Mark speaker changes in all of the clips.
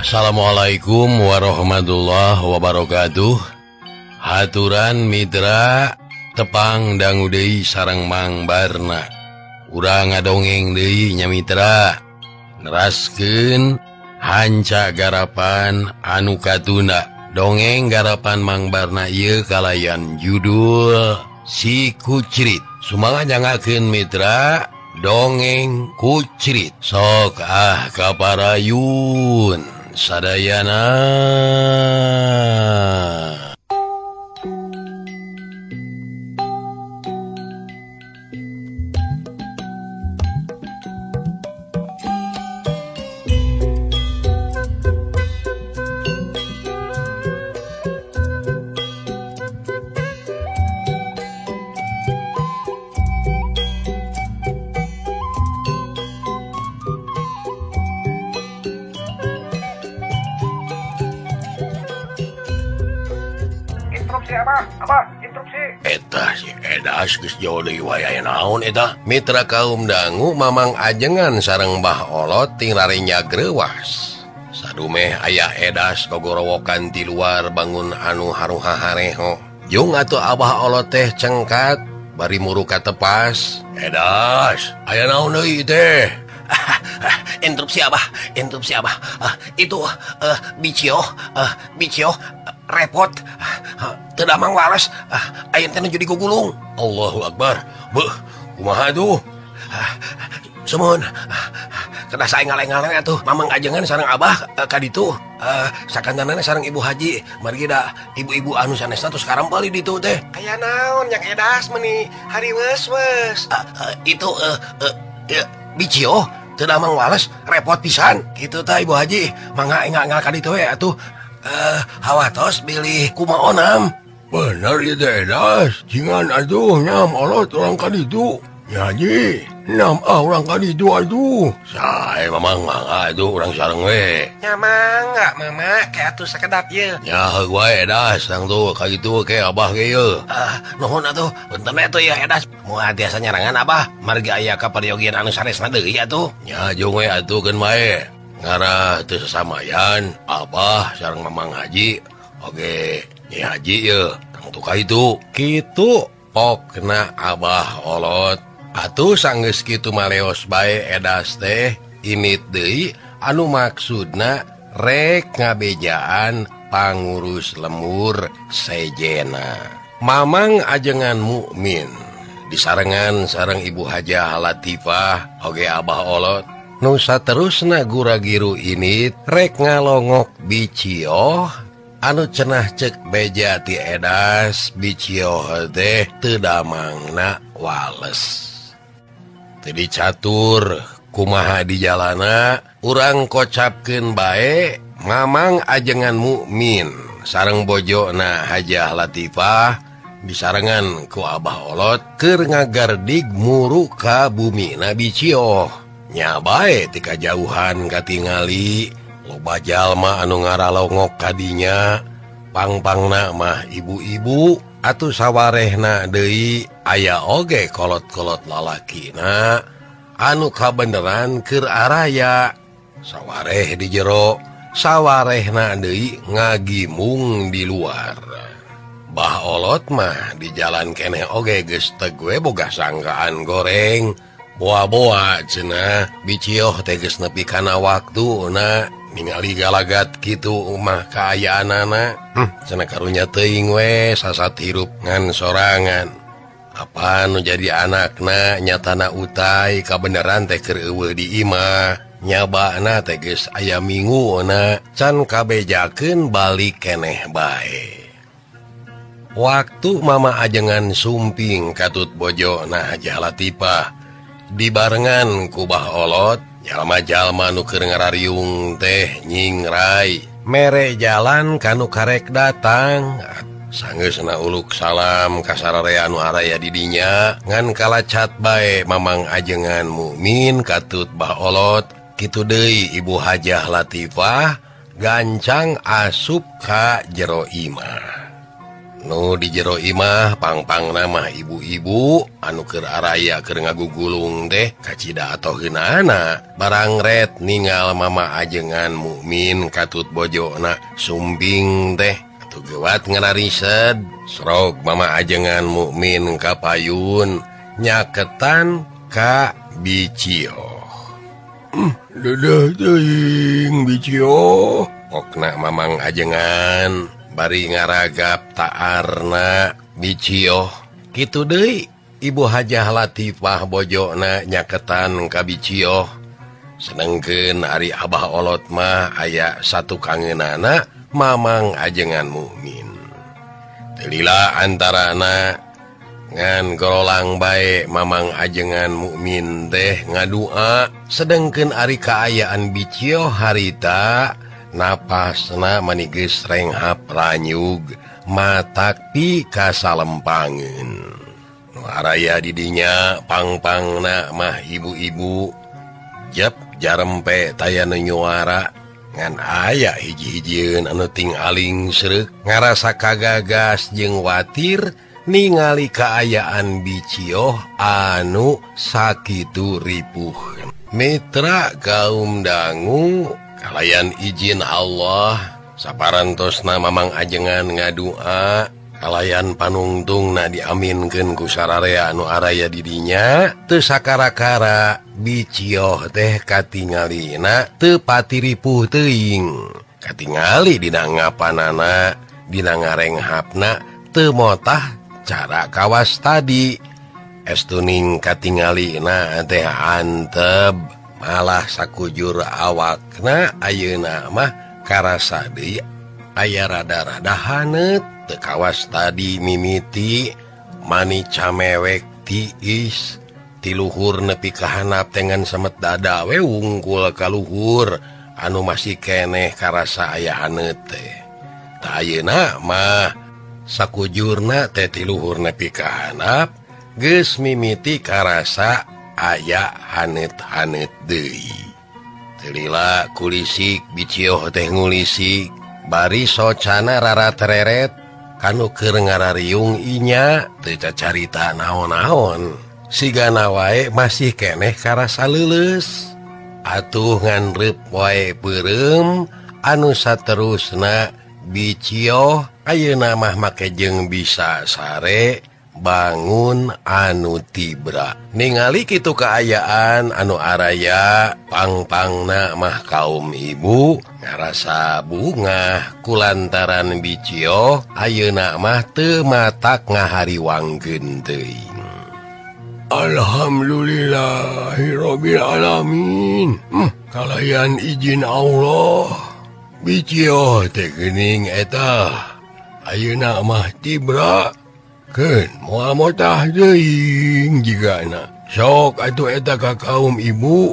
Speaker 1: Assalamualaikum warahmatullahi wabarakatuh. Haturan mitra tepang dangu deui sareng Mang Barna. Urang ngadongeng deui nya mitra. Neraskeun hanca garapan anu katunda. Dongeng garapan Mang Barna ieu kalayan judul Si Kucrit. Sumaha nyangakeun mitra dongeng kucrit. Sok kaparayun sadayana.
Speaker 2: Abah, instruksi.
Speaker 1: Eta si Edas geus jauh deui wayah naon eta. Mitra kaum dangu Mamang Ajengan sareng Mbah Olot ting rarinya greuwas. Sadumeh aya Edas gogorowokan ti luar bangun anu haruhahareho. Jung atuh Abah Olot teh cengkat bari muru ka tepas. Edas, aya naon deui teh?
Speaker 2: Interupsi Abah. Itu Bicio repot. Teu damang waras. Ayeuna teh nuju digugulung.
Speaker 1: Allahu Akbar. Beuh, kumaha tuh?
Speaker 2: Sumun. Kedah sae ngaleng-ngaleng atuh Mamang Ajengan sareng Abah ka ditu. Sakandanana sareng Ibu Haji. Margi da ibu-ibu anu sanesna tos karampali ditu teh.
Speaker 3: Aya naon yang Edas meuni hari weus-weus.
Speaker 2: Itu Bicio teu damang waras repot pisan. Kitu tah Ibu Haji. Mangga engal ka ditu we atuh. Hawatos bilih kumaonam.
Speaker 1: Bener ya teh Edas. Jingan atuh nyam Olot orang ka ditu. Nyaji, nam orang ka ditu atuh. Sae Mamang mangga atuh urang sareng we.
Speaker 3: Nya mangga mama kayak atuh sakedap ye.
Speaker 1: Nya heug wae Edas sang tuh ka kitu ke Abah ge yeuh.
Speaker 2: Nuhun atuh. Punten atuh ya Edas. Moal tiasa nyarangan Abah. Margi aya kapariogian anu sanesna deui atuh.
Speaker 1: Nya jeung we atuh keun bae. Ngarah teu sasamayan Abah sareng Mamang Haji oge Nyi Haji yeuh tang tuka itu kitu pokna Abah Olot atuh sanggeus kitu maleos bae Edas teh init deui anu maksudna rek ngabejaan pangurus lemur sejena. Mamang Ajengan mukmin disarengan sareng Ibu Hajah Latifah oge Abah Olot nu saterusna gura-giru init rek ngalongok Bicio anu cenah cek beja ti Edas Bicio teh teu damangna wales. Teu dicatur kumaha di jalana urang kocapkeun bae Mamang Ajengan mukmin sareng bojona Hajah Latifah disarengan ku Abah Olot keur ngagardig muru ka bumina Bicio. Nya bae ti kajauhan katingali loba jalma anu ngaralongok kadinya pangpangna mah ibu-ibu atuh sawarehna deui aya oge kolot-kolot lalakina anu kabeneran keur araya sawareh di jero sawarehna deui ngagimung di luar. Bah Olot mah di jalan keneh oge geus tegue boga sangkaan goreng boa-boa cenah Bicio teh geus nepi kana waktuna ningali galagat kitu mah kaayaanana cenah karunya teuing we sasat hirup ngan sorangan. Apa nu jadi anakna nyatana utai kabeneran teh keur eueuh di imah nyabana teh geus aya mingguona can kabejakeun balik keneh bae. Waktu Mama Ajengan sumping katut bojona Hajah Latifah dibarengan ku Bah Olot jalma-jalma nu keur ngarariung teh nyingrai mere jalan kanu karek datang. Sanggeusna uluk salam ka sararea anu araya di dinya ngan kalacat bae Mamang Ajengan Mukmin katut Baholot. Kitu deui Ibu Hajah Latifah gancang asup ka jero imah. Nu di jero imah pang-pangna mah ibu-ibu anu keur araya keur ngagugulung teh kacida atoh geunana barang ret ningal Mama Ajengan Mukmin katut bojona sumbing teh atuh gewat ngararised srog Mama Ajengan Mukmin ka payun nyaketan ka Bicio.
Speaker 2: Dadah teuing Bicio.
Speaker 1: Pokna Mamang Ajengan bari ngaragap taarna Bicio. Kitu deui Ibu Hajah Latifah bojona nyaketan ka Bicio. Senengkeun ari Abah Olot mah aya satu kangeunana Mamang Ajengan Mukmin. Teu lila antarana ngan gorolang bae Mamang Ajengan Mukmin teh ngadua sedengkeun ari kaayaan Bicio harita napasna manigeus renghap ranyug matak pi kasalempangeun. Nu araya di dinya pang-pangna mah ibu-ibu jep jarempe taya nu nyuara ngan aya hiji-hijieun anu ting aling sreuk ngarasa kagagas jeung watir ningali kaayaan Bicio anu sakitu ripuh. Mitra kaum dangu kalayan izin Allah saparantosna Mamang Ajengan ngadua kalayan panungtungna diaminkeun ku sararea anu araya di dinya teu sakara-kara Bicio teh katingalina teu pati ripuh teuing katingali dina ngapanana dina ngarenghapna teu motah cara kawas tadi estuning katingalina teh anteb malah sakujur awakna ayeuna mah karasa deui aya rada-rada haneut teu kawas tadi mimiti mani camewek tiis ti luhur nepi ka handap tengan semet dada we wungkul ka luhur anu masih keneh karasa aya haneut teh. Ta ayeuna mah sakujurna teh ti luhur nepi ka handap geus mimiti karasa aya haneut-haneut deui. Teu lila kulisik Bicio teh ngulisik bari socana rarat-reret kanu keur ngarariung inya teu cacarita naon-naon sigana wae masih keneh karasa leuleus. Atuh ngan reup wae peureum anu saterusna Bicio ayeuna mah make jeung bisa sare bangun anu tibra ningali kitu kaayaan anu araya pang-pangna mah kaum ibu ngarasa bungah kulantaran Bicio ayeuna mah teu matak ngahariwangkeun teuing.
Speaker 2: Alhamdulillahirabbil alamin. Kalayan izin Allah Bicio teh geuning eta ayeuna mah tibra keun moal motah deui jigana sok atuh eta ka kaum ibu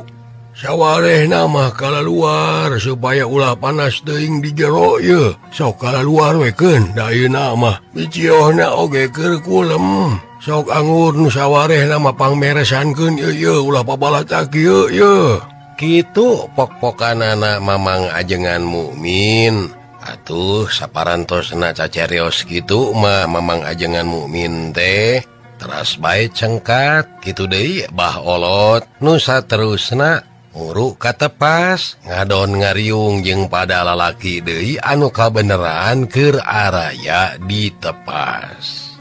Speaker 2: sawarehna mah kalaluar supaya ulah panas teuing di jero ye sok kalaluar we keun da ayeuna mah Biciona oge keur kulem sok anggur nu sawarehna mah pangmeresankeun ye ulah pabalatak ye
Speaker 1: kitu pok-pokanana Mamang Ajengan Mukmin. Atuh saparantosna cacerios kitu mah Mamang Ajengan Mukmin teh teras bae cengkat kitu deui Bah Olot nu saterusna nguru katepas ngadon ngariung jeung pada lalaki deui anu kabeneran keur araya ditepas.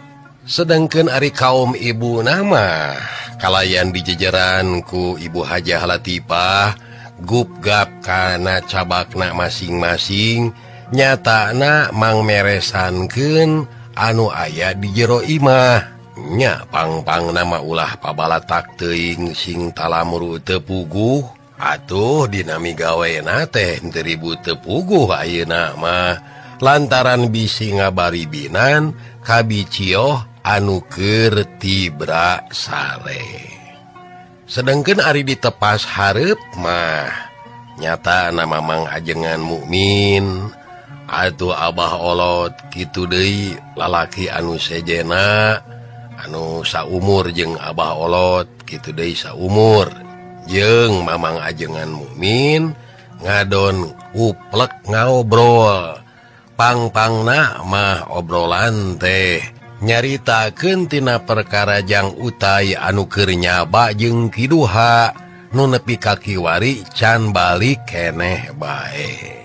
Speaker 1: Sedengkeun ari kaum ibu nama kalayan dijejeran ku Ibu Hajah Latifah gupgap kana cabakna masing-masing nyatana mangmeresankeun anu aya di jero imah nya pang-pang nama ulah pabalatak teuing sing talamuru teu puguh atuh dina migawena teh teu ribu teu puguh ayeuna mah lantaran bisi ngabaribinan ka Bicio anu keur tibra sare. sedangkan Ari ditepas hareup mah nyata nama Mang Ajengan mukmin atuh Abah Olot kitu deui lalaki anu sejena anu saumur jeung Abah Olot kitu deui saumur jeung Mamang Ajengan mukmin ngadon uplek ngobrol pang-pangna mah obrolan teh nyaritakeun tina perkara jang utai anu keur nyaba jeung kiduha nu nepi ka kiwari can balik keneh bae.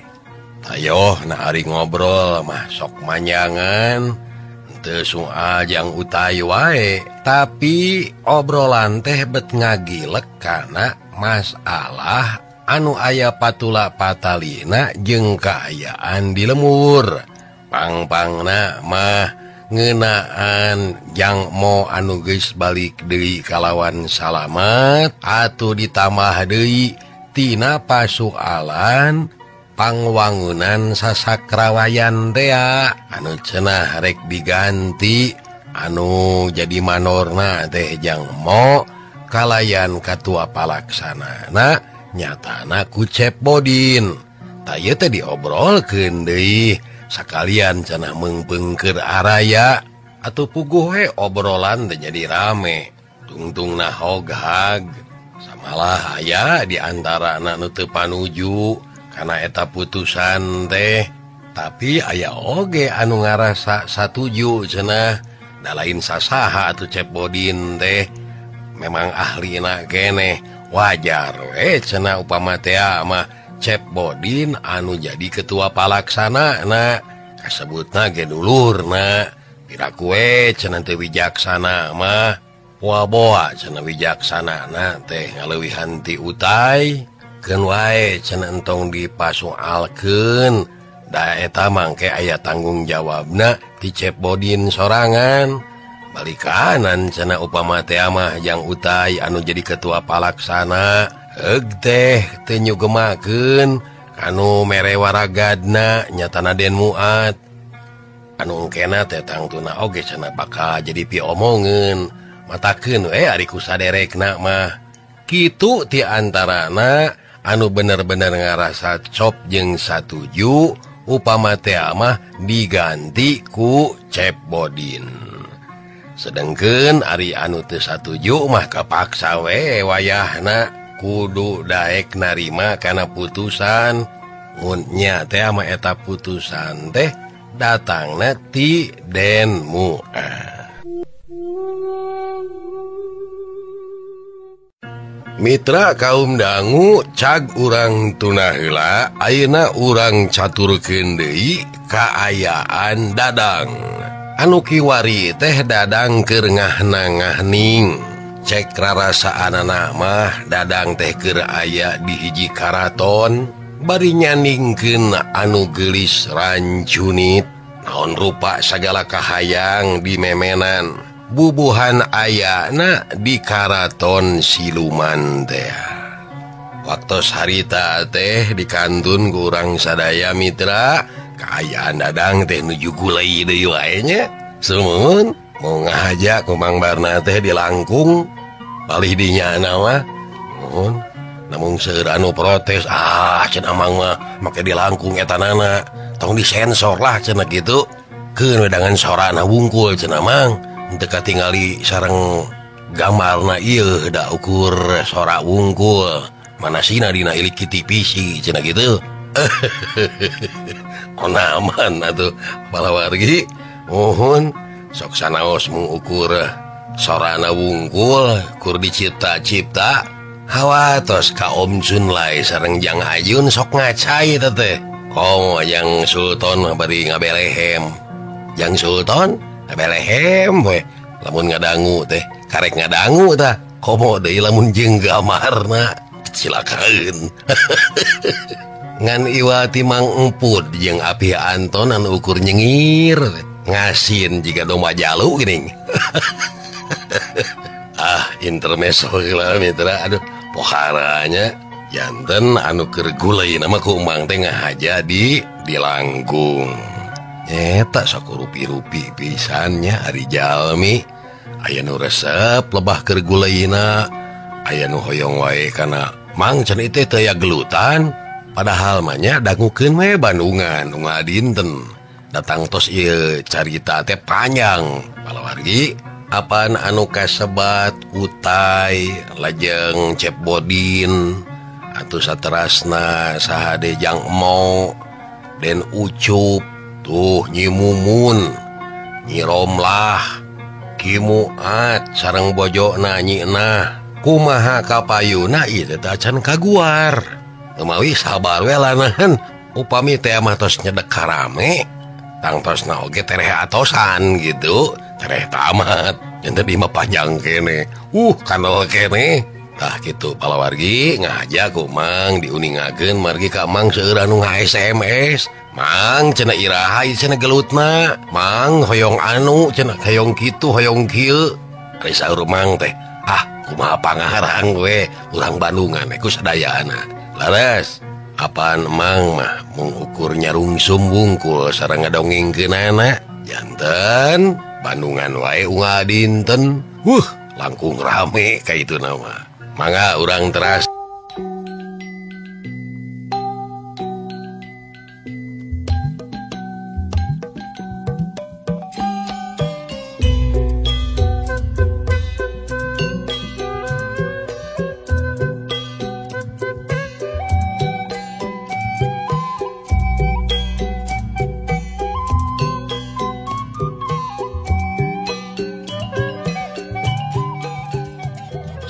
Speaker 1: Ayo nah ari ngobrol mah sok manjangan teu soal jang utai wae tapi obrolan teh bet ngagilek kana masalah anu aya patula patalina jeung kaayaan di lemur. Pang-pangna mah ngeunaan jang mo anu geus balik deui kalawan salamet atuh ditambah deui tina pasoalan pangwangunan sasakrawayan tea anu cenah rek diganti anu jadi manorna teh jang mo kalayan katua palaksanana nyatana ku Cep Bodin. Tah ieu teh diobrolkeun deui sakalian cenah meungpeungkeun araya atuh puguh we obrolan teh jadi rame tungtungna hoghag samalah aya di antarana nu teu panuju kana eta putusan teh tapi aya oge anu ngarasa satuju cenah da lain sasaha atuh Cep Bodin teh memang ahlina keneh wajar we cenah upama teh mah Cep Bodin anu jadi ketua palaksana na kasebutna ge dulurna piraku we cenah teu wijaksana mah poa-boa cenah wijaksana na teh ngaleuwihan ti utai keun wae cenah entong dipasoalkeun da eta mangke aya tanggung jawabna ti Cep Bodin sorangan balikanan cenah upama teh mah jang utai anu jadi ketua palaksana eug teh teu nyugemakeun anu mere waragadna nyatana Den Muat anu engkena teh tangtuna oge cenah bakal jadi piomongeun matakeun we ari ku saderekna mah kitu ti antarana anu bener-bener ngarasa cop jeung satuju upama teh mah diganti ku Cep Bodin. Sedengkeun ari anu teu satuju mah kapaksa we wayahna kudu daek narima kana putusan mun nya teh mah eta putusan teh datangna ti Den Muat. Mitra kaum dangu cag urang tuna heula ayeuna urang caturkeun deui kaayaan Dadang anu kiwari teh Dadang keur ngahna-ngahning cek rarasaanana mah Dadang teh keur aya di hiji karaton bari nyaningkeun anu geulis rancunit naon rupa sagala kahayang di memenan bubuhan ayana di karaton siluman teh. Waktos harita teh di kantun kurang sadaya mitra kaayaan Dadang teh nuju gulai deui wae nya sumun mau ngajak ku Mang Barna teh di langkung palih dinya mah mun namun seueur anu protes cenah Mang mah make di langkung etanana tong disensor lah cenah kitu keun wedangan sorana wungkul cenah Mang teu katingali sareng gambarna ieu da ukur sora wungkul manasina dina ilik TV cenah kitu. Onaman atuh palawargi mohon sok sanaos mengukur sorana wungkul kur dicipta-cipta hawatos ka Om Jun lae sareng Jang Ayun sok ngacai teh komo Jang Sultan bari ngabelehem Jang Sultan ngabelehem we lamun ngadangu teh karek ngadangu tah komo deui lamun jeung gamarna cilakaeun. Ngan iwati Mang Emput jeung Api Anton anu ukur nyengir ngasin jika domba jalu geuning. Intermezzo heula mitra aduh poharanya janten anu keur gulai nama ku Mang teh ngahaja di langkung eta sakurupi-rupi pisannya ari jalmi aya nu resep lebah keur gulaina aya nu hoyong wae kana mang cenah teh teu aya gelutan padahal mah nya dangukeun we Bandungan nu ngadinten datang tos ieu carita teh panjang palawargi apaan anu kasebat Utai lajeng Cep Bodin atuh saterasna saha Dejang Emo Den Ucup tuh Nyi Mumun Nyi Romlah Ki Muat sareng bojona Nyina kumaha kapayuna ieu teh can kaguar Mawi sabar we lanahan upami teh mah tos nyedek karame tangtosna oge tereh atosan gitu tereh tamat yang tadi mah panjang kene kanal kene tah gitu palawargi ngajak ku mang diuningakeun margi ka mang seueur anu nga-SMS mang cenah iraha ieu cenah gelutna mang hoyong anu cenah hoyong kitu hoyong kieu ari saur mang teh kumaha pangarang we urang Bandungan ku sadayana laras apaan mang mah mengukur nyarungsum bungkul sareng ngadongengkeunana janten Bandungan wae unga dinten langkung rame ka itu nama mangga urang teras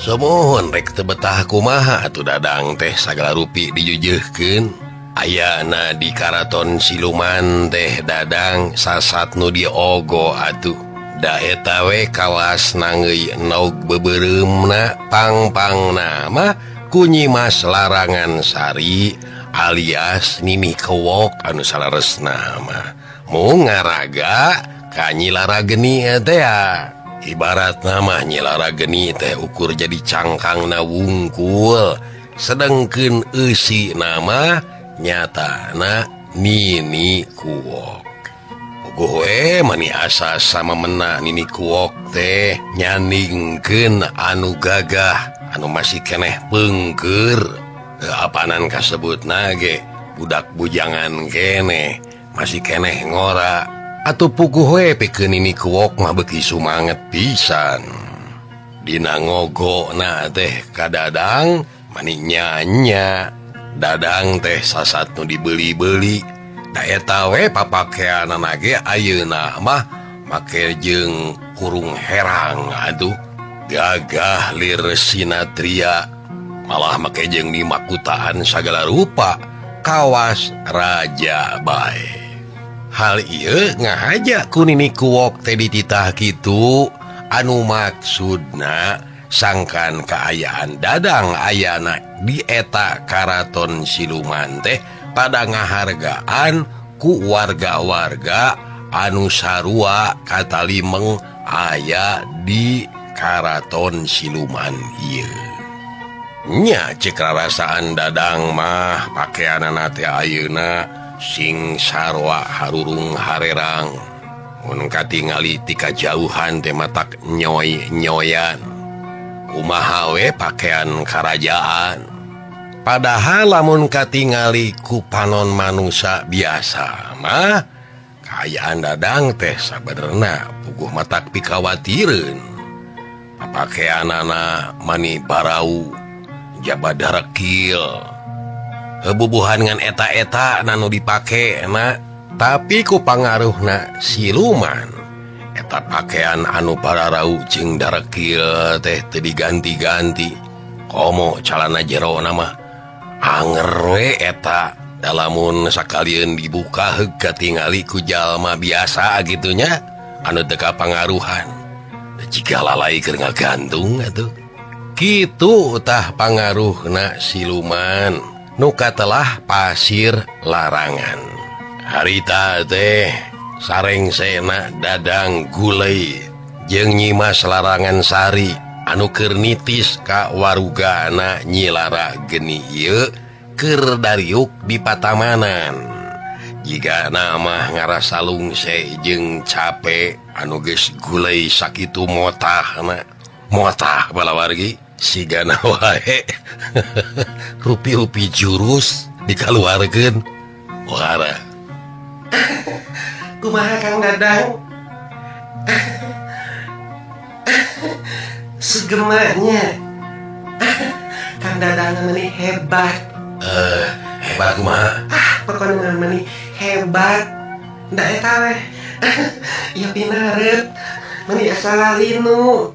Speaker 1: Semohon rek teu betah kumaha atuh dadang teh sagala rupi dijujeuhkeun ayana di Karaton Siluman teh dadang sasat nu diogo atuh da eta we kawas nangeui naug beubereumna pang-pangna mah ku Nyi Mas Larangan Sari alias Nini Kewok anu salaresna mah mung ngaraga ka Nyi Larageni teh ibarat nama Nyi Larageni teh ukur jadi cangkangna wungkul sedengkeun eusi nama nyatana Nini Kuwok puguh we mani asa sama mena Nini Kuwok teh nyandingkeun anu gagah anu masih keneh peungkeur apanan kasebutna ge budak bujangan keneh masih keneh ngora atuh puguh we pikeun Nini Kuwok mah beuki sumanget pisan dina ngogona teh ka dadang mani nyanya dadang teh sasat nu dibeli-beli da eta we papakeanana ge ayeuna mah make jeung kurung herang aduh gagah lir sinatria malah make jeung di makutaan sagala rupa kawas raja bae. Hal ieu ngahajak ku Nini Kuwok teh dititah kitu anu maksudna sangkan kaayaan dadang ayana di eta Karaton Siluman teh pada ngahargaan ku warga-warga anu sarua katalimeng aya di Karaton Siluman ieu nya cek rarasaan dadang mah pakaianana teh ayeuna sing sarwa harurung harerang mun katingali ti kajauhan teh matak nyoy-nyoyan kumaha we pakaian karajaan padahal lamun katingali ku panon manusia biasa mah kaayaan dadang teh sabenerna puguh matak pikawatireun pakaianana mani barau jabat darekil kebubuhan ngan eta-eta nanu dipake enak tapi ku pangaruhna siluman eta pakaian anu pararau jeung darekil teh teu diganti-ganti komo calana jero nama anger we eta dalamun sakalieun dibuka heug katingali ku jalma biasa gitunya anu teu kapangaruhan jika lalai keur ngagantung atuh kitu tah pangaruhna siluman nuka telah pasir larangan harita teh sareng sena dadang gulai jeung Nyi Mas Larangan Sari anu keur nitis ka warugana Nyi Larageni ieu keur dariuk di patamanan jika nama ngarasa lungse jeung capek anu geus gulai sakitu motah balawargi sigana wae rupi-rupi jurus dikaluarkeun pohara.
Speaker 3: Kumaha Kang Dadang? Segemanya Kang Dadang meni hebat.
Speaker 1: Hebat kumaha?
Speaker 3: Pokoknya meni hebat. Nda eta weh. Ya pinareut meni asa lalinu.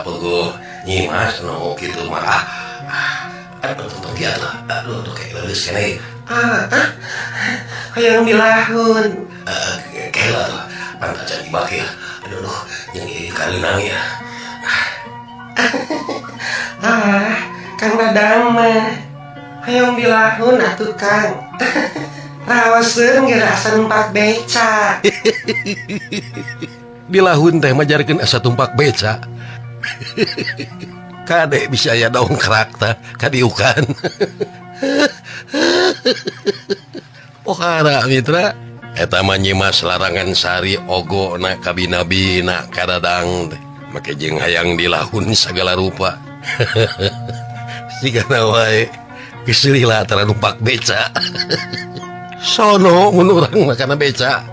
Speaker 1: Puguh Nyimas nu kitu mah. Tonton kieu atuh. Aduh tuh kayak leuleus keneh.
Speaker 3: Hayang dilahun.
Speaker 1: Kayak tuh pantacan ibak ya. Aduh yang kalinang ya.
Speaker 3: Kang Dadang mah hayang dilahun atuh Kang. Rawaseun geura asa numpak beca.
Speaker 1: Dilahun teh majarkeun asa tumpak beca. Kade bisa aya dongkrak tah kadiukan. Pohara mitra eta mah Nyimas Larangan Sari ogona ka bina-bina ka Dadang teh make jeung hayang dilahun sagala rupa. Sigana wae geus lila tara numpak beca. Sono mun urang mah kana beca.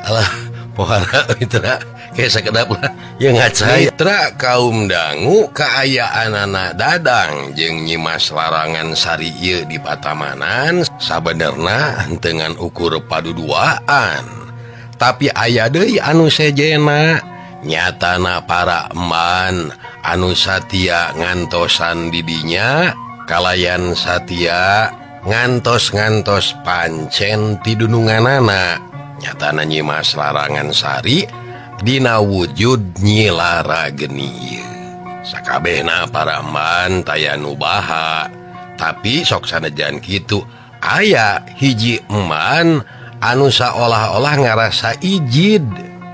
Speaker 1: Alah pohara mitra kayak sakedap lah yang ngacai mitra kaum dangu kaayaanana Dadang jeung Nyimas Larangan Sari ieu di Patamanan sabenerna dengan ukur paduduaan tapi aya deui anu sejena nyatana para eman anu satia ngantosan didinya kalayan satia ngantos-ngantos pancen ti dununganana nyatana Nyimas Larangan Sari dina wujud Nyi Lara Geni sakabehna para eman taya nu baha tapi sok sanajan kitu aya hiji eman anu saolah-olah ngarasa ijid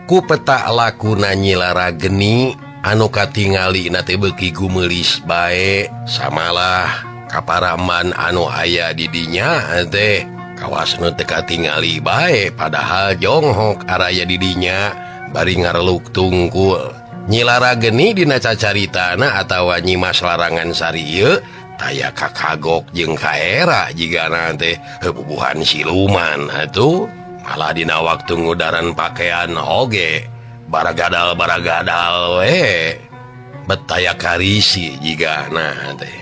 Speaker 1: ku peta lakuna Nyi Lara Geni anu katingali na teh beuki gumeulis bae samalah kaparaman anu aya di dinya teh kawasna teu katingali bae padahal jonghok araya di dinya bari ngareluk tungkul. Nyi Lara Geni dina cacaritana atawa Nyimas Larangan Sari ieu taya kakagok jeung kaera jigana teh heububuhan siluman atuh malah dina waktu ngudaran pakaian oge baragadal we betaya karisi jigana teh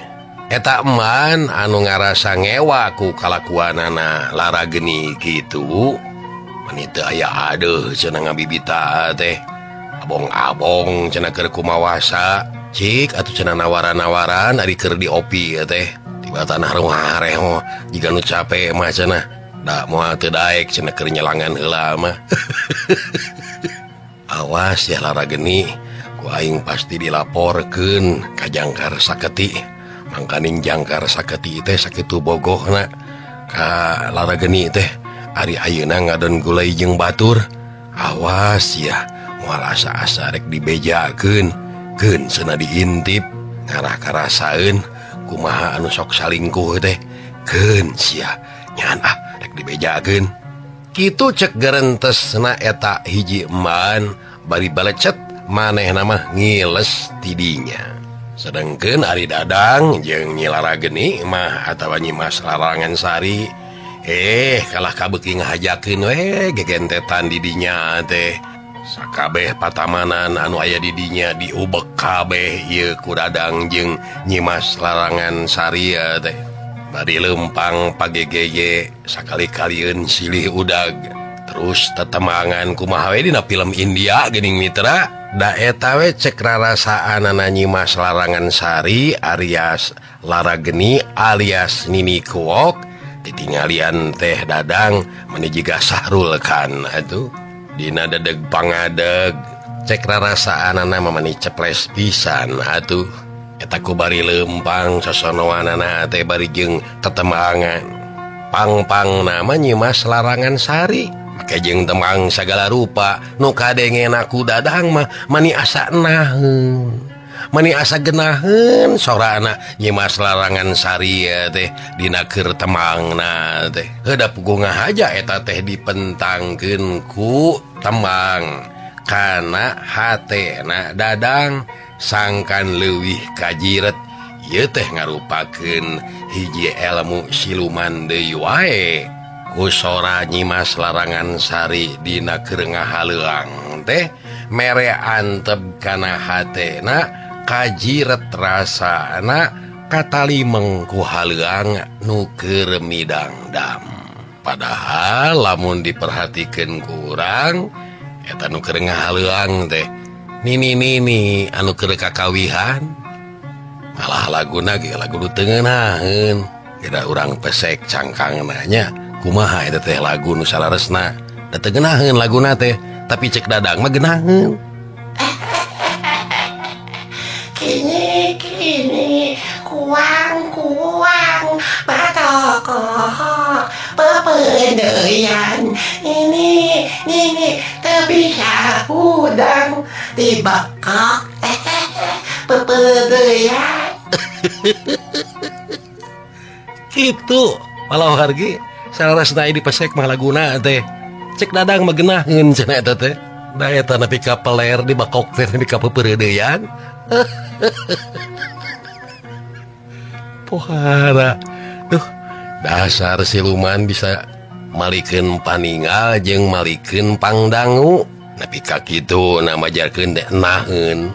Speaker 1: eta eman anu ngarasa ngewa ku kalakuanana Lara Geni kitu mani teu aya adeuh cenah ngabibita teh abong-abong cenah keur kumawasa cik atuh cenah nawaran-nawaran ari keur diopi teh tiba tanah ruhareh jiga nu capek mah cenah da moal teu daek cenah keur nyelangan heula mah. Awas ya Lara Geni ku aing pasti dilaporkeun ka Jangkar Saketi mangkaning Jangkar Saketi teh sakitu bogohna ka Lara Geni teh ari ayeuna ngadon gulai jeung batur. Awas ya moal asa-asa rek dibejakeun keun cenah diintip ngarah karasaeun kumaha anu sok salingkuh teh keun sia nyan rek dibejakeun kitu cek garentesna eta hiji eman bari balecet manehna mah ngiles tidinya. Sedengkeun ari Dadang jeung Nyi Lara Geni mah atawa Nyimas Larangan Sari kalah kabeuki ngahajakeun we gegentetan di dinya teh sakabeh patamanan anu aya di dinya diubek kabeh ieu ku Dadang jeung Nyimas Larangan Sari teh bari lempang pagegeye sakali-kalieun silih udag terus tetemangan kumaha we dina film India geuning mitra da eta we cek rarasaanana Nyimas Larangan Sari alias Lara Geni alias Nini Kuok ditinggalian teh Dadang menuju Sahrul Khan atuh dina dedeg pangadeg cek rarasaanana mamani ceples pisan atuh eta ku bari lempang sosonoanana teh bari jeung tetemangan pang-pang nama Nyimas Larangan Sari make jeung temang sagala rupa nu kadengen aku Dadang mah mani asa naheun mani asa genaheun sorana Nyimas Larangan Sari teh dina keur temangna teh heuda puguh ngahaja eta teh dipentangkeun ku temang kana hatena dadang sangkan leuwih kajiret ieu teh ngarupakeun hiji ilmu siluman deui wae ku sora Nyimas Larangan Sari dina keur ngahaleuang teh mere antep kana hatena kajiret rasana katalimeng ku haleuang nu keur midangdam. Padahal lamun diperhatikeun ku urang eta nu keur ngahaleuang teh nini anu keur kakawihan malah laguna ge lagu nu teu ngeunaheun. Geura urang pesek cangkangna nya kumaha eta teh lagu nu salaresna da teu ngeunaheun laguna teh tapi cek dadang mah geunaheun.
Speaker 4: Kini kuang batokok pepedeyan ini terbisa udang dibekok pepedeyan
Speaker 1: Gitu malah hargi salaresna di pesek mah laguna teh cek dadang mah geunaheun cenah eta teh da eta nepi ka peler di bakok teh nepi ka pepeudeuyan. Pohara duh dasar siluman bisa malikeun paningal jeung malikeun pangdangu nepi ka kitu namajarkeun teh naheun.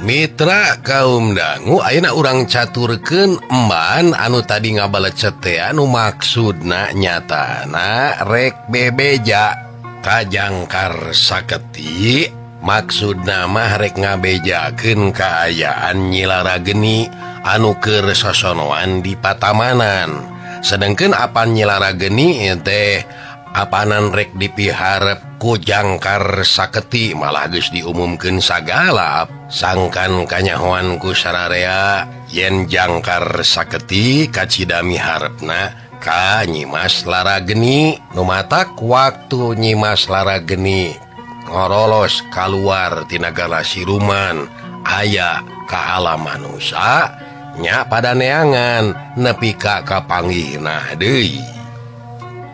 Speaker 1: Mitra kaum dangu ayeuna urang caturkeun emban anu tadi ngabalecet teh anu maksudna nyatana rek bebeja kajangkar saketi maksudna mah rek ngabejakeun kaayaan Nyi Lara Geni anu keur sosonoan di Patamanan. Sedengkeun apan Nyi Lara Geni teh apanan rek dipiharep ku Jangkar Saketi malah geus diumumkeun sagala sangkan kanyahoan ku sararea yen Jangkar Saketi kacidami harepna ka Nyimas Lara Geni. Nu matak waktu Nyimas Lara Geni ngorolos kaluar ti nagara Siluman aya ka alam manusia nya pada neangan nepi ka kapanggihna deui.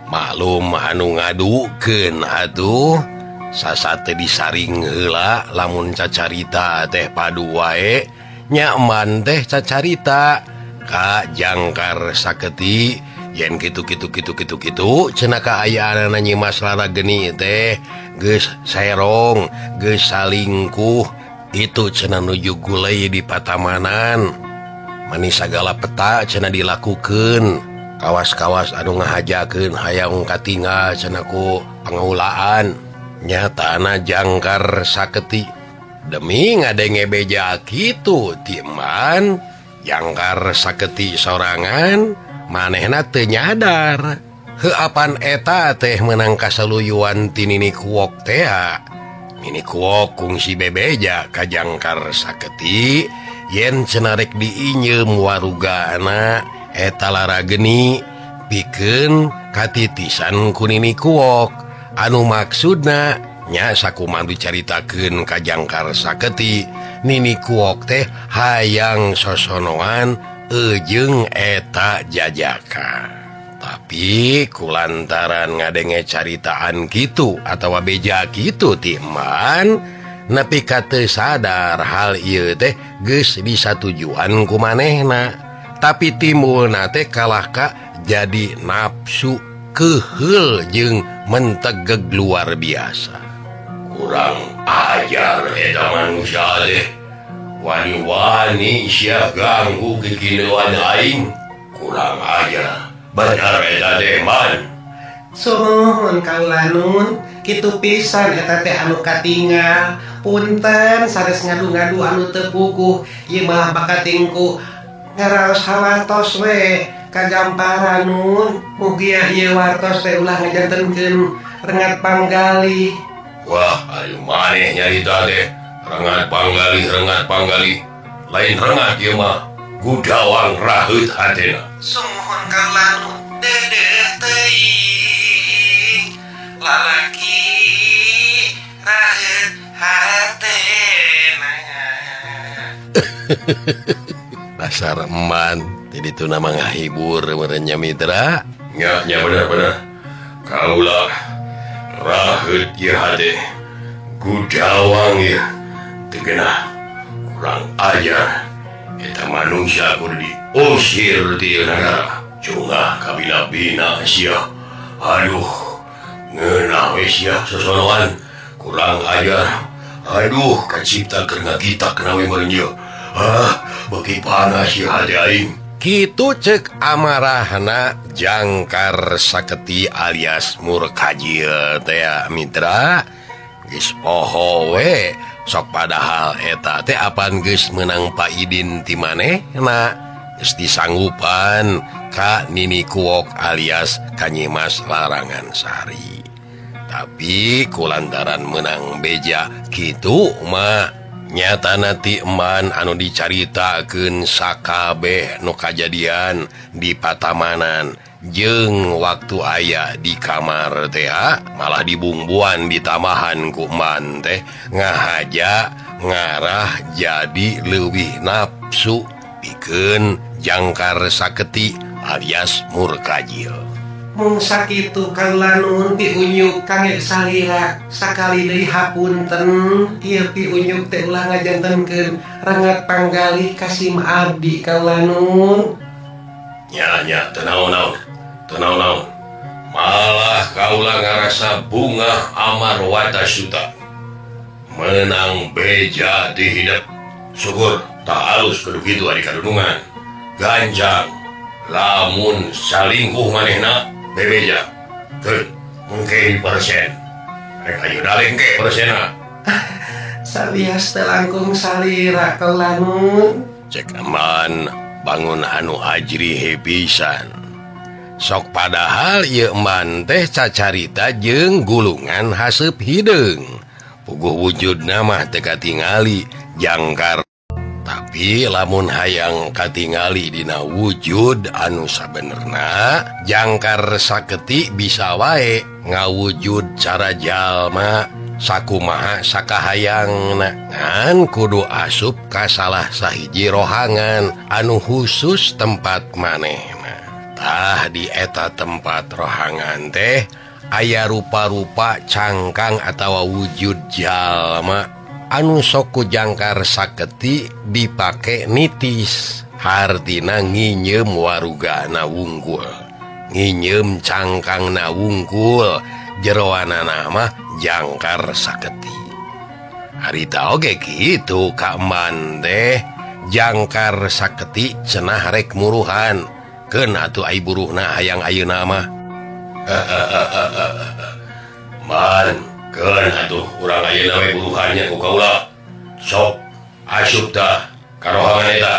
Speaker 1: Maklum anu ngadukeun atuh sasate disaring heula lamun cacarita teh padu wae nya eman teh cacarita ka Jangkar Saketi yen kitu cenah kaayaan Nyimas Lara Geni teh geus serong geus salingkuh itu cenah nuju gulai di Patamanan. Mani sagala peta cenah dilakukeun kawas-kawas anu ngahajakeun hayang katinggal cenah ku pangaulaan nyatana Jangkar Saketi demi ngadenge beja kitu timan Jangkar Saketi sorangan manehna teu nyadar heuapan eta teh meunang kasaluyuan ti Nini Kuok teh. Nini Kuok kungsi bebeja ka Jangkar Saketi yen cenah rek diinyeum warugana eta Lara Geni pikeun katitisan ku Nini Kuok anu maksudna nya sakumaha dicaritakeun ka Jangkar Saketi Nini Kuok teh hayang sosonoan jeung eta jajaka. Tapi kulantaran ngadenge caritaan kitu atawa beja kitu timan nepi ka teu sadar hal ieu teh geus disatujuan ku manehna. Tapi timbulna teh kalah ka jadi nafsu keheul jeung mentegeg luar biasa.
Speaker 2: Kurang ajar eta manusia teh. Wani-wani sia ganggu kekieuan aing. Kurang ajar. Bener eta teh man.
Speaker 3: Suhun kaula nun, kitu pisan eta teh anu katinggal. Punten sanes ngadu-ngadu anu teu puguh, ieu malah bakatingku ngaraos hawartos we kagamparan nun. Mugia ieu wartos teh ulah ngajantenkeun Rengat Panggali.
Speaker 2: Wah, ayo maneh nyarita teh. Rengat Panggali. Lain rengat ieu mah. Gudawang raheut hatena.
Speaker 3: Suhun kaula nun, dedeh teuing lalaki raheut hatena.
Speaker 1: Dasar eman jadi itu nama ngahibur merenya mitra
Speaker 2: Nya bener-bener. Kaulah raheut ieu hate.
Speaker 1: Kudawang ya tegenah kurang ajar eta manusia kudu diusir di negara cungah kabina-bina sia aduh ngeunah we sia sosonoan kurang ajar aduh kacipta keur ngagitak kana we meureun ieu beuki panas ieu hati aing. Kitu cek amarahna Jangkar Saketi alias Murkajil teh mitra. Geus poho we sok padahal eta teh apan geus meunang Paidin ti manehna geus disanggupan ka Nini Kuok alias Kanyimas Larangan Sari. Tapi kulantaran menang beja kitu mah nyatana ti eman anu dicaritakeun sakabeh nu kajadian di Patamanan jeung waktu aya di kamar teh malah dibungbuan ditamahan ku eman teh ngahaja ngarah jadi leuwih nafsu pikeun Jangkar Saketi alias Murkajil.
Speaker 3: Mung sakitu kaula nuhun piunyuk kangge salira sakali deui hapunten ieu piunyuk teh ulah ngajantenkeun rengat panggalih kasim abdi kaula nuhun.
Speaker 1: Nya teu naon malah kaula ngarasa bunga amarwata suta menang beja di hidup syukur tak halus kudu kitu ari kadunungan ganjang lamun salingkuh manehna bebeja keun mungkin persen rek ayo daleng ke persena
Speaker 3: Sabias teh langkung salira kaula nuhun.
Speaker 1: cek aman bangun anu ajri pisan sok padahal ieu eman teh cacarita jeung gulungan haseup hideung puguh wujudna mah teu katingali Jangkar. Tapi lamun hayang katingali dina wujud anu sabenerna Jangkar Saketi bisa wae ngawujud cara jalma sakumaha sakahayangna ngan kudu asup ka salah sahiji rohangan anu khusus tempat manehna. Tah di eta tempat rohangan teh aya rupa-rupa cangkang atawa wujud jalma anu sok ku Jangkar Saketi dipake nitis hartina nginyeum warugana wungkul nginyeum cangkangna wungkul jeroanana mah Jangkar Saketi. Harita oge kitu ka eman teh Jangkar Saketi cenah rek muruhan keun atuh ai buruhna hayang ayeuna mah man keun atuh urang ayeuna we buruhannya ku kaula sok asup tah ka rohangan eta.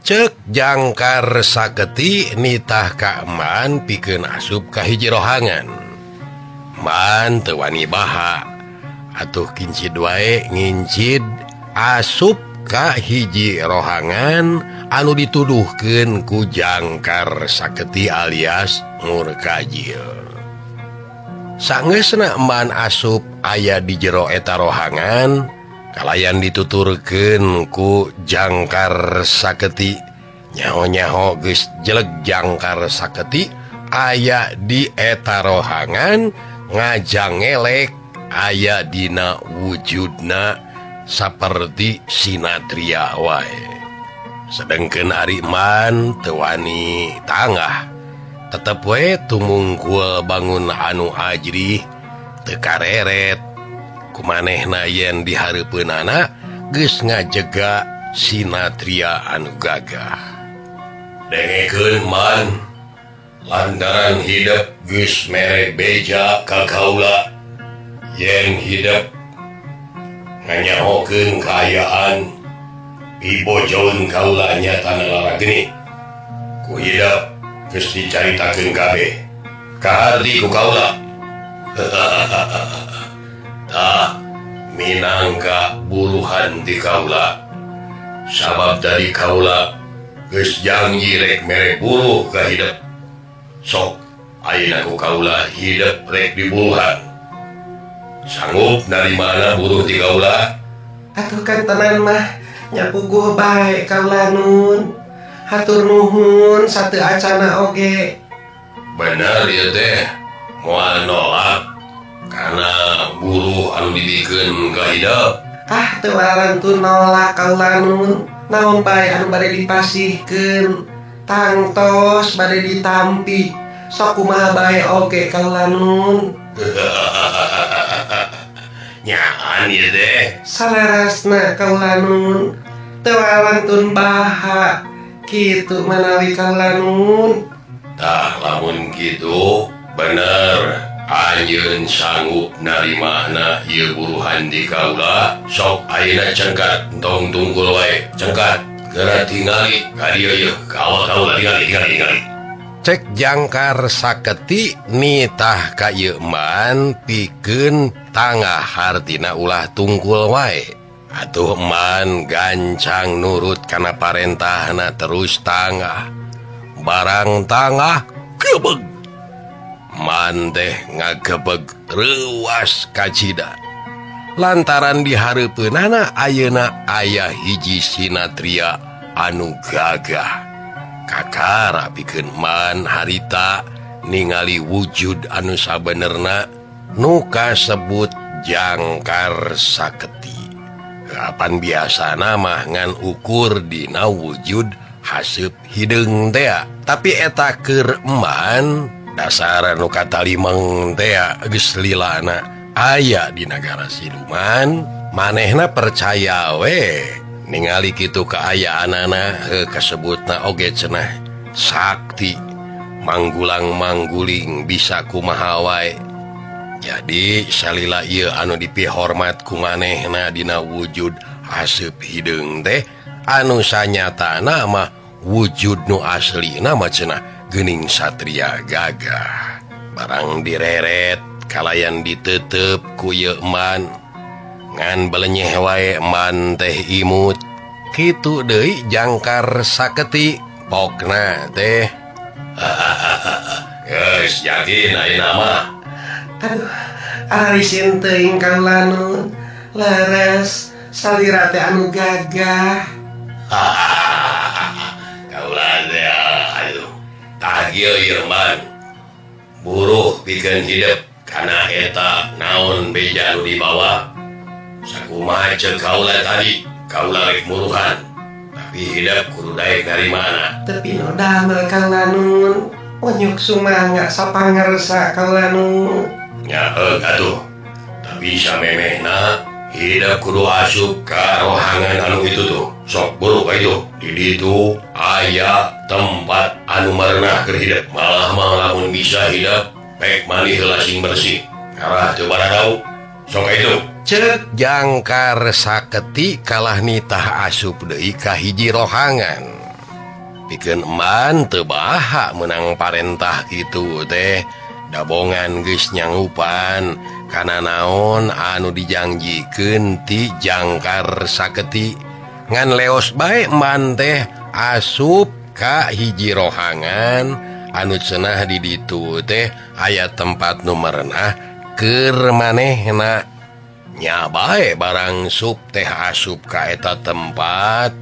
Speaker 1: Cek Jangkar Saketi nitah ka eman pikeun asup ka hiji rohangan. Man teu wani baha atuh kincid wae ngincid asup ka hiji rohangan anu dituduhkeun ku Jangkar Saketi alias Murkajil. Sangeusna eman asup aya di jero eta rohangan kalayan dituturkeun ku Jangkar Saketi nyaho-nyaho geus jeleg Jangkar Saketi aya di eta rohangan ngajangelek aya dina wujudna saperti sinatria wae. Sedengkeun ari man teu wani tanggah tetep we tumungkul bangun anu ajri teu kareret kumanehna yen dihareupeunana geus ngajega sinatria anu gagah. Dengekeun man lantaran hidup geus mere beja ka kaula yen hidup nganyahokeun kaayaan pibojoeun kaula nyatana lara geni ku hidup geus dicaritakeun kabeh ka harti ku kaula. Tah minangka buruhan di kaula sabab dari kaula geus janji rek mere buruh ka hidup sok ayeuna ku kaula hidup rek di buruhan sanggup dari mana buruh di kaula.
Speaker 3: Atuh kan tenan mah nyapuguh bae kaula nun. Hatur nuhun sateu acana oge.
Speaker 1: Bener ieu teh moal nolak karena buruh anu dibikin ka hidup.
Speaker 3: Teu arantun nolak kaula nun. Naon bae anu bade dipasihkeun, tangtos bade ditampi. Sok kumaha bae oge kaula nun.
Speaker 1: Nyaan ieu teh.
Speaker 3: Salarasna kaula nun. Teu arantun baha. Kitu manawi kaula nun.
Speaker 1: Tah lamun kitu bener. Anjeun sanggup narimana ieu buruhan di kaula, sok ayeuna cengkat tong tungkul wae, cengkat geura tingali ka dieu ieu, kaula tingali.
Speaker 2: Cek Jangkar saketi nitah ka ieu man pikeun tangah hartina ulah tungkul wae. Atuh man gancang nurut kana parentahna terus tangah. Barang tangah gebeg. Man teh ngagebeg reuwas kacida. Lantaran dihareupeunana ayeuna aya hiji sinatria anu gagah. Kakara pikeun man harita ningali wujud anu sabenerna nu kasebut Jangkar saketi. Kapan biasana mah ngan ukur dina wujud haseup hideung teh, tapi eta keur man dasar nu katalimeng teh geus lilana aya di nagara siluman. Manehna percaya we ningali kitu kaayaanana kasebutna oge cenah sakti manggulang-mangguling bisa kumaha wae. Jadi salila ieu anu dipihormat ku manehna dina wujud haseup hideung teh anu sanyatana mah wujud nu aslina mah cenah geuning satria gagah. Barang direret kalayan ditetep ku ieu man ngan belenyeh wae man teh imut. Kitu deui Jangkar saketi pokna teh.
Speaker 1: Geus yakin ayeuna mah.
Speaker 3: Aduh, arisin teuing kaula nun. Laras salira teh anu gagah.
Speaker 1: Kaula teh aduh. Tah kieu ieu man. Buruh pikeun hidup kana eta naon beja nu dibawa. Sakumaha ceuk kaula tadi, kaula rek muruhan. Tapi hidup kudu daek dari mana?
Speaker 3: Tapi no damel kaula nun. Onyuk sumangga sapangersa kaula nun.
Speaker 1: Nyaheug atuh. Tapi samemehna hidup kudu asup ka rohangan anu itu tuh. Sok buruh ka itu. Di ditu aya tempat anu merenah keur hidup. Malah lamun bisa hidup pek manih heula sing bersih. Karah teu baradau. Sok itu.
Speaker 2: Cek Jangkar saketi kalah nitah asup deui ka hiji rohangan. Pikeun eman teu baha meunang parentah kitu teh. Dabongan geus nyanggupan kana naon anu dijanjikeun ti Jangkar saketi. Ngan leos bae man teh asup ka hiji rohangan anu cenah di ditu teh aya tempat nu merenah keur manehna. Nya bae barang sup teh asup ka eta tempat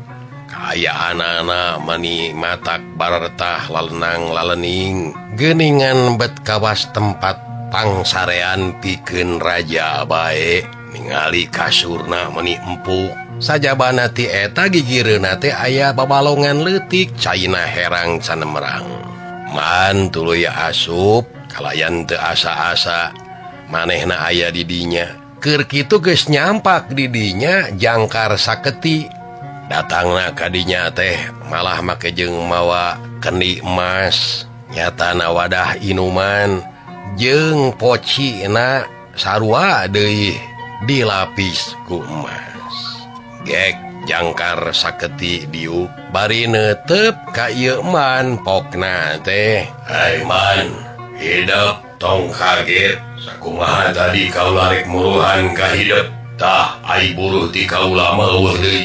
Speaker 2: kaayaanana mani matak barertah lalenang lalening geuningan bet kawas tempat pangsarean pikeun raja bae ningali kasurna mani empuk. Sajabana ti eta gigireuna teh aya babalongan leutik caina herang canemerang. Man tuluy asup kalayan teu asa-asa manehna aya di dinya. Keur kitu geus nyampak di dinya Jangkar saketi. Datangna ka dinya teh malah make jeung mawa kendi emas. Nyatana wadah inuman jeung pocina sarua deui dilapis ku emas. Gek Jangkar saketi diuk bari neuteup ka ieu man pokna teh.
Speaker 1: Hai man, hidup tong kaget. Sakumaha tadi kaula rek muruhan ka hidup. Tah ai buruh ti kaula mah eueuh deui.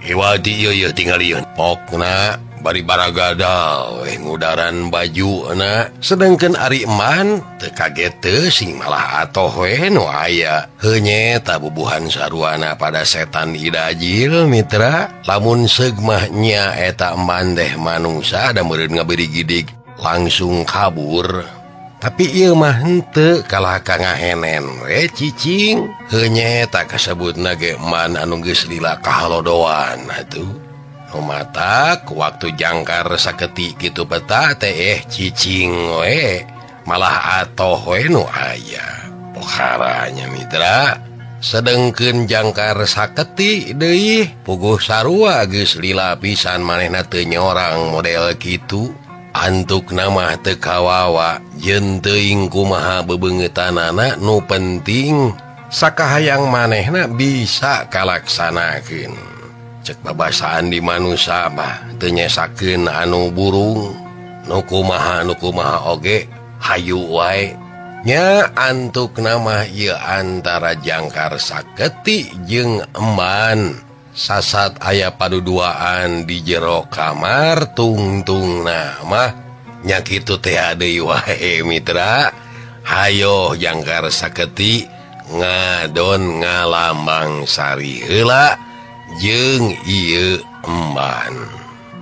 Speaker 2: Iwati ieu tingalieun pokna bari baragada we ngudaran bajuna. Sedengkeun ari eman teu kaget teu sing malah atoh we nu aya. Heunye tabubuhan saruana pada setan idajil mitra. Lamun seug mah nya eta eman teh manungsa da meureun ngaberi gidig langsung kabur.
Speaker 1: Tapi ieu mah henteu kalah ka ngahenen we cicing. Heunya tak kasebutna ge eman anu geus lila kahalodoan atuh. Nu matak waktu jangkar saketi kitu peta teh cicing we malah atoh we nu aya. Pokharanya mitra sedengkeun jangkar saketi deui puguh sarua geus lila pisan manehna teu nyorang model kitu. Antuk nama teu kawawa jeung teuing kumaha bebeungetanana nu penting sakahayang manehna bisa kalaksanakeun. Cek babasaan di manusia mah teu nyesakeun anu burung nu kumaha oge hayu wae. Nya antuk nama ieu antara jangkar saketi jeung emban sasat aya paduduaan di jero kamar tungtung mah nya kitu teh deui wae mitra. Hayo jangkar saketi ngadon ngalambang sari heula jeung ieu emban.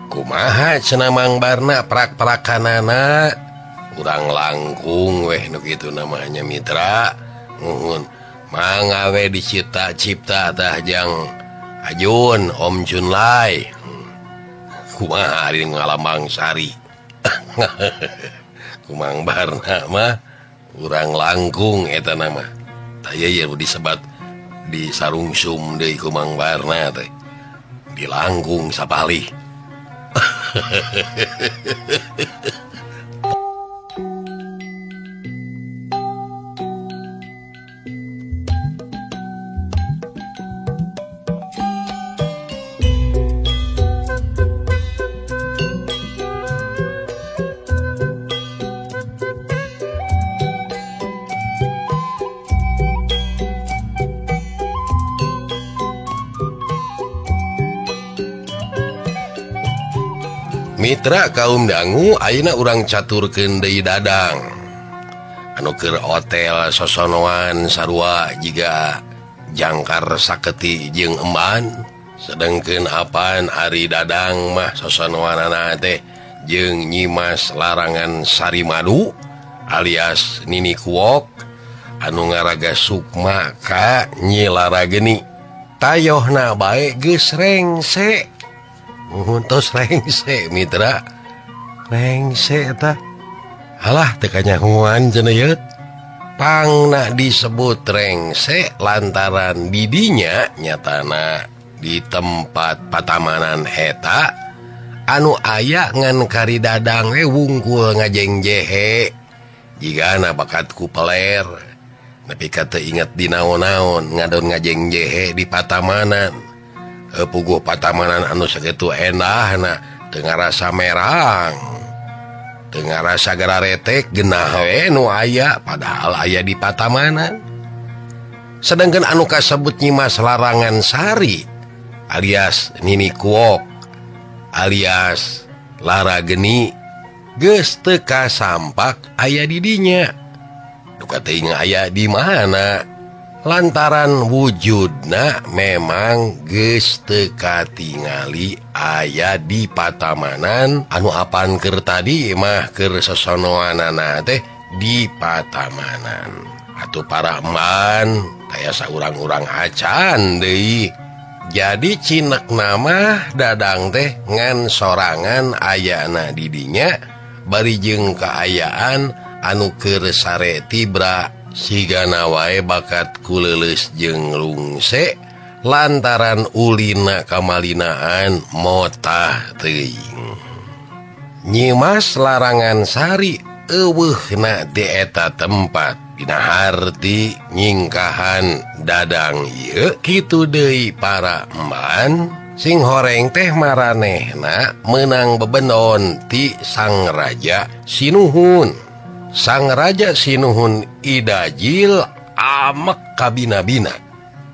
Speaker 1: Kumaha cenah Mang Barna prak-prakanana? Urang langkung weh nu kitu namanya mitra. Nuhun mangga we dicipta-cipta tah jang Ajun Om Junlai. Kumaha ari ngalambang sari. Kumang Barna mah urang langkung eta nama. Taya ye disebat di sarungsum deui kumang Barna teh. Di langkung sapalih. Mitra kaum dangu ayeuna urang caturkeun deui dadang anu keur hotel sosonoan sarua jiga jangkar saketi jeung emban. Sedengkeun apan ari dadang mah sosonoanana teh jeung Nyimas Larangan Sari Madu alias Nini Kuok anu ngaraga Sukma ka Nyi Larageni. Tayohna bae geus rengse. Tos rengse mitra. Rengse eta halah teu kanyahoan cenah yeut. Pangna disebut rengse lantaran didinya nyatana di tempat patamanan eta anu aya ngan kari dadang we wungkul ngajeng jehe jigana bakat ku peler. Tapi kata ingat di naon-naon ngadon ngajeng jehe di patamanan. Puguh patamanan anu sakitu endahna teu ngarasa merang teu ngarasa gararetek genah we nu aya padahal aya di patamanan. Sedangkan anu kasebut Nyimas Larangan Sari alias Nini Kuok alias Larageni geus teu kasampak aya di dinya. Duka teuing aya di mana lantaran wujudna memang geus teu katingali aya di patamanan anu apan keur tadi mah keur sosonoanana teh di patamanan. Atuh para emban kaya saurang-urang acan deui. Jadi cinek nama dadang teh ngan sorangan ayana di dinya bari jeung kaayaan anu keur sare tibra sigana wae bakat kuleuleus jeung rungse lantaran ulina kamalinaan motah teuing. Nyimas Larangan Sari eueuhna di eta tempat dina harti nyingkahan dadang ieu kitu deui para emban sing horeng teh maranehna meunang bebendon ti Sang Raja Sinuhun. Sang Raja Sinuhun idajil amek kabina-bina.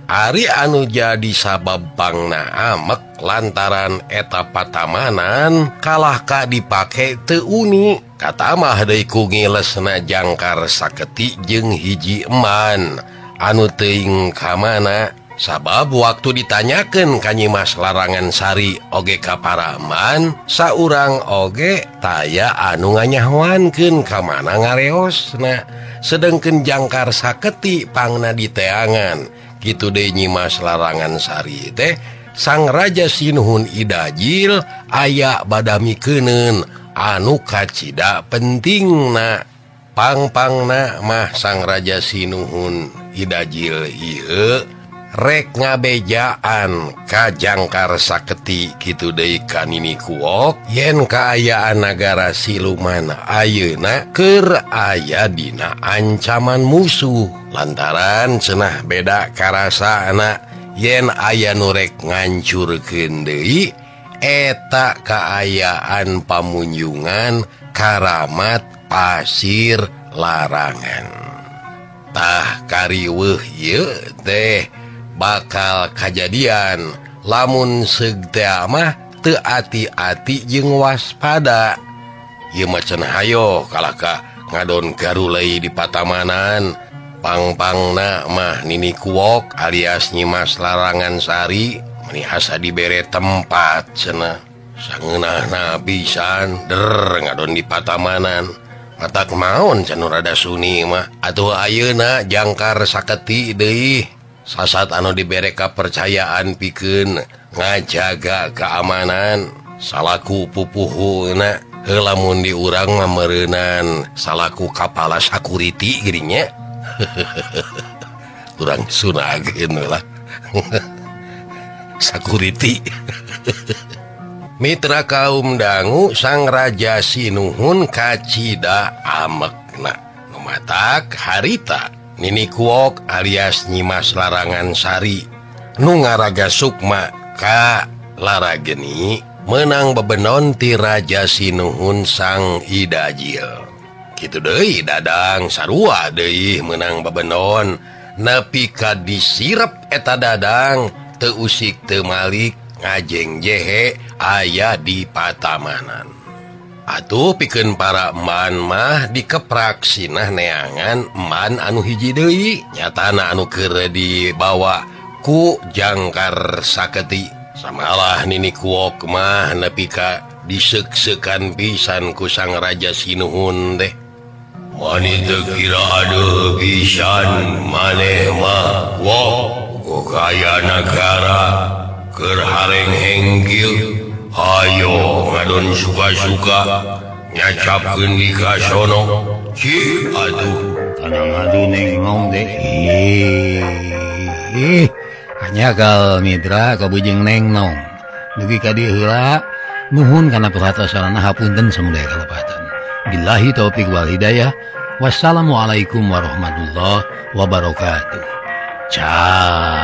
Speaker 1: Ari anu jadi sabab pangna amek lantaran eta patamanan kalah ka dipake teu uni. Kata mah deui ku ngilesna jangkar saketi jeung hiji emban anu teuing ka mana Sabab waktu ditanyakan ka Nyi Mas Larangan Sari oge ka paraman, saurang oge taya anu nganyahwankeun ka mana ngareosna, sedengkeun Jangkar Saketi pangna diteangan. Kitu deui Nyi Mas Larangan Sari teh Sang Raja Sinuhun Idajil aya badamikeun anu kacida pentingna. Pangpangna mah Sang Raja Sinuhun Idajil ieu rek ngabejaan ka Jangkar Saketi kitu deui ka Nini Kuok yen kaayaan nagara siluman ayeuna keur aya dina ancaman musuh lantaran cenah beda karasana yen aya nu rek ngancurkeun deui eta kaayaan pamunjungan Karamat Pasir Larangan. Tah kariweuh ieu teh bakal kajadian lamun seug teh mah teu ati-ati jeung waspada. Ieu mah cenah hayo kalaka ngadon garulei di patamanan. Pangpangna mah Nini Kuok alias Nyi Mas Larangan Sari meuni asa dibere tempat cenah. Sangeunahna pisan ngadon di patamanan. Matak maon can rada suni mah atuh ayeuna Jangkar Saketi deui sasat anu dibere kapercayaan pikeun ngajaga keamanan salaku pupuhuna heula mun di urang mah meureunnan salaku kapala security geuning nya. Urang sunageun lah. Security. Mitra kaum dangu Sang Raja Sinuhun kacida amekna nu matak harita Nini Kuok alias Nyi Mas Larangan Sari nu ngaraga sukma ka larageni menang bebenon ti Raja Sinuhun Sang Idajil. Kitu deui dadang sarua deui menang bebenon nepi ka disirep eta dadang teu usik teu malik ngajeng jehe aya di patamanan. Atuh pikeun para eman mah dikeprak sinah neangan eman anu hiji deui nyatana anu keur dibawa ku Jangkar Saketi. Samalah Nini Kuok mah nepi ka diseuk-seukan pisan ku Sang Raja Sinuhun teh. Mani teu kira adeuh pisan maneh mah Kuok gaya negara keur hareng henggil hayo ngadon suka-suka nyacapkeun di kasono cik atuh
Speaker 5: kana ngadu nengong deh hanyagal mitra kabujeng nengnong dugi ka dieu heula nuhun kana perhatian hapunten samudaya kalepatan billahi taufik wal hidayah wassalamualaikum warahmatullahi wabarakatuh. Ciao.